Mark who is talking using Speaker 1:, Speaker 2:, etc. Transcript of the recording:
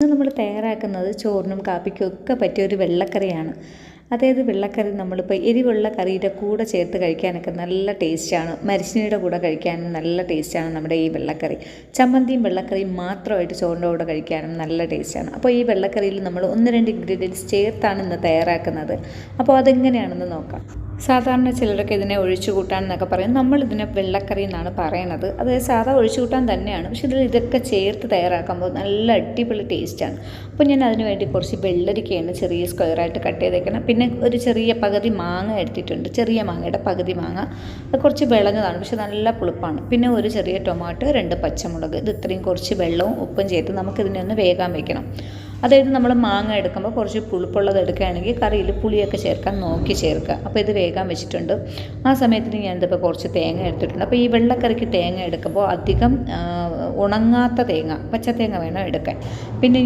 Speaker 1: ഇന്ന് നമ്മൾ തയ്യാറാക്കുന്നത് ചോറിനും കാപ്പിക്കും ഒക്കെ പറ്റിയൊരു വെള്ളക്കറിയാണ്. അതായത് വെള്ളക്കറി നമ്മളിപ്പോൾ എരിവുള്ള കറിയുടെ കൂടെ ചേർത്ത് കഴിക്കാനൊക്കെ നല്ല ടേസ്റ്റാണ്. മരിച്ചിനിയുടെ കൂടെ കഴിക്കാനും നല്ല ടേസ്റ്റാണ് നമ്മുടെ ഈ വെള്ളക്കറി. ചമ്മന്തിയും വെള്ളക്കറിയും മാത്രമായിട്ട് ചോറിൻ്റെ കൂടെ കഴിക്കാനും നല്ല ടേസ്റ്റാണ്. അപ്പോൾ ഈ വെള്ളക്കറിയിൽ നമ്മൾ 1-2 ഇൻഗ്രീഡിയൻസ് ചേർത്താണ് ഇന്ന് തയ്യാറാക്കുന്നത്. അപ്പോൾ അതെങ്ങനെയാണെന്ന് നോക്കാം. സാധാരണ ചിലരൊക്കെ ഇതിനെ ഒഴിച്ചു കൂട്ടാൻ എന്നൊക്കെ പറയും. നമ്മളിതിനെ വെള്ളക്കറി എന്നാണ് പറയണത്. അതായത് സാധാ ഒഴിച്ചു കൂട്ടാൻ തന്നെയാണ്, പക്ഷേ ഇതിൽ ഇതൊക്കെ ചേർത്ത് തയ്യാറാക്കുമ്പോൾ നല്ല അടിപൊളി ടേസ്റ്റാണ്. അപ്പോൾ ഞാൻ അതിന് വേണ്ടി കുറച്ച് വെള്ളരിക്കയാണ് ചെറിയ സ്ക്വയറായിട്ട് കട്ട് ചെയ്തേക്കണം. പിന്നെ ഒരു ചെറിയ പകുതി മാങ്ങ എടുത്തിട്ടുണ്ട്, ചെറിയ മാങ്ങയുടെ പകുതി മാങ്ങ. അത് കുറച്ച് വിളഞ്ഞതാണ്, പക്ഷെ നല്ല പുളിപ്പാണ്. പിന്നെ ഒരു ചെറിയ ടൊമാറ്റോ, 2 പച്ചമുളക്. ഇത് ഇത്രയും കുറച്ച് വെള്ളവും ഉപ്പും ചേർത്ത് നമുക്കിതിനെ ഒന്ന് വേകാൻ വയ്ക്കണം. അതായത് നമ്മൾ മാങ്ങ എടുക്കുമ്പോൾ കുറച്ച് പുളിപ്പുള്ളത് എടുക്കുകയാണെങ്കിൽ കറിയിൽ പുളിയൊക്കെ ചേർക്കാൻ നോക്കി ചേർക്കുക. അപ്പോൾ ഇത് വേഗം വെച്ചിട്ടുണ്ട്. ആ സമയത്തിന് ഞാനിതിപ്പോൾ കുറച്ച് തേങ്ങ എടുത്തിട്ടുണ്ട്. അപ്പോൾ ഈ വെള്ളക്കറിക്ക് തേങ്ങ എടുക്കുമ്പോൾ അധികം ഉണങ്ങാത്ത തേങ്ങ, പച്ച തേങ്ങ വേണം എടുക്കാൻ. പിന്നെ